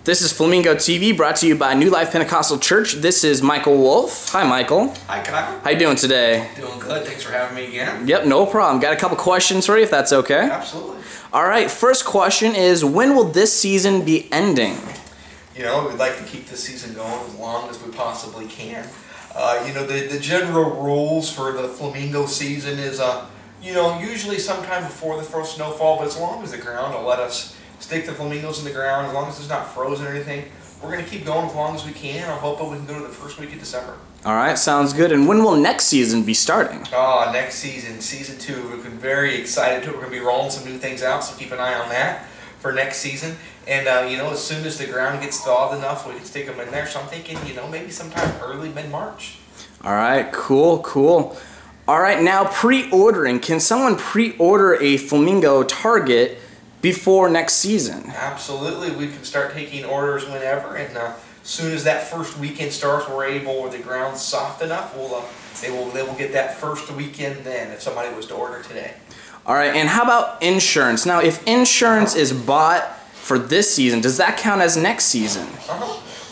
This is Flamingo TV, brought to you by New Life Pentecostal Church. This is Michael Wolf. Hi, Michael. Hi, Kyle. How you doing today? Doing good. Thanks for having me again. Yep, no problem. Got a couple questions for you, if that's okay. Absolutely. All right, first question is, when will this season be ending? You know, we'd like to keep this season going as long as we possibly can. The general rules for the Flamingo season is, usually sometime before the first snowfall, but as long as the ground will let us stick the flamingos in the ground, as long as it's not frozen or anything, we're going to keep going as long as we can. I'm hoping we can go to the first week of December. All right, sounds good. And when will next season be starting? Next season, season 2. We've been very excited to it. We're going to be rolling some new things out, so keep an eye on that for next season. And, as soon as the ground gets thawed enough, we can stick them in there. So I'm thinking, maybe sometime early, mid-March. All right, cool. All right, now pre-ordering. Can someone pre-order a Flamingo target before next season? Absolutely. We can start taking orders whenever, and as soon as that first weekend starts, we're able, or the ground's soft enough, they will get that first weekend then if somebody was to order today. All right, and how about insurance? Now, if insurance is bought for this season, does that count as next season?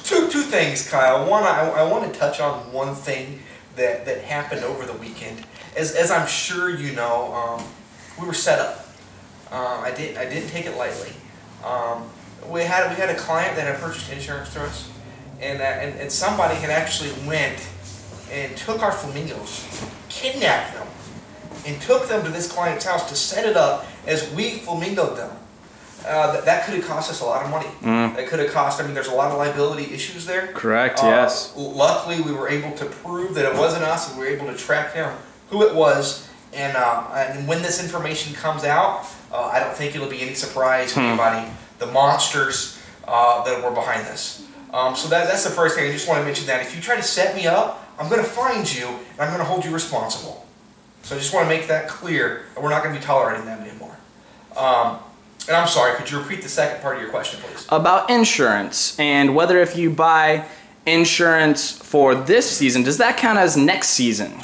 Two things, Kyle. One, I want to touch on one thing that happened over the weekend. As I'm sure you know, we were set up. I didn't take it lightly. We had a client that had purchased insurance through us, and somebody had actually went and took our flamingos, kidnapped them, and took them to this client's house to set it up as we flamingoed them. That could have cost us a lot of money. That could have cost, there's a lot of liability issues there. Correct, yes. Luckily, we were able to prove that it wasn't us, and we were able to track down who it was. And when this information comes out, I don't think it'll be any surprise to anybody, the monsters that were behind this. So that's the first thing. I just want to mention that. If you try to set me up, I'm going to find you, and I'm going to hold you responsible. So I just want to make that clear, and we're not going to be tolerating that anymore. And I'm sorry, could you repeat the second part of your question, please? About insurance, and whether if you buy insurance for this season, does that count as next season?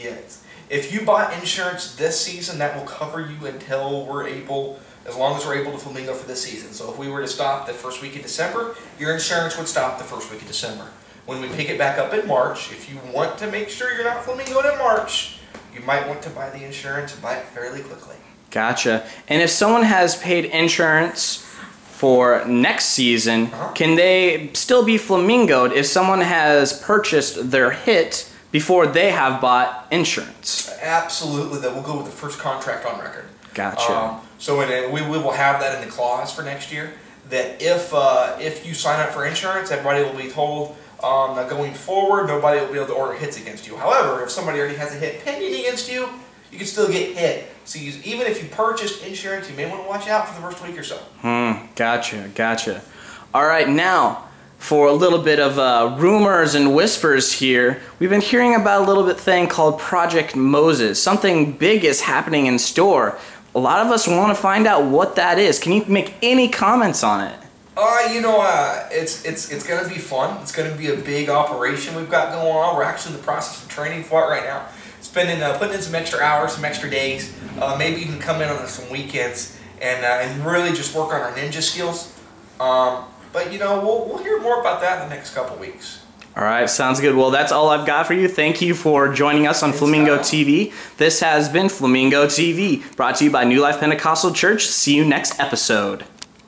Yes. If you buy insurance this season, that will cover you until as long as we're able to flamingo for this season. So if we were to stop the first week of December, your insurance would stop the first week of December. When we pick it back up in March, if you want to make sure you're not flamingoing in March, you might want to buy the insurance and buy it fairly quickly. Gotcha. And if someone has paid insurance for next season, can they still be flamingoed if someone has purchased their hit before they have bought insurance? Absolutely. That will go with the first contract on record. Gotcha. We will have that in the clause for next year, that if you sign up for insurance, everybody will be told that going forward, nobody will be able to order hits against you. However, if somebody already has a hit pending against you, you can still get hit. So even if you purchased insurance, you may want to watch out for the first week or so. Gotcha. All right, now for a little bit of rumors and whispers here, we've been hearing about a little bit thing called Project Moses. Something big is happening in store. A lot of us want to find out what that is. Can you make any comments on it? It's going to be fun. It's going to be a big operation we've got going on. We're actually in the process of training for it right now. Putting in some extra hours, some extra days, maybe even come in on some weekends and really just work on our ninja skills. But we'll hear more about that in the next couple weeks. All right, sounds good. Well, that's all I've got for you. Thank you for joining us on Flamingo TV. This has been Flamingo TV, brought to you by New Life Pentecostal Church. See you next episode.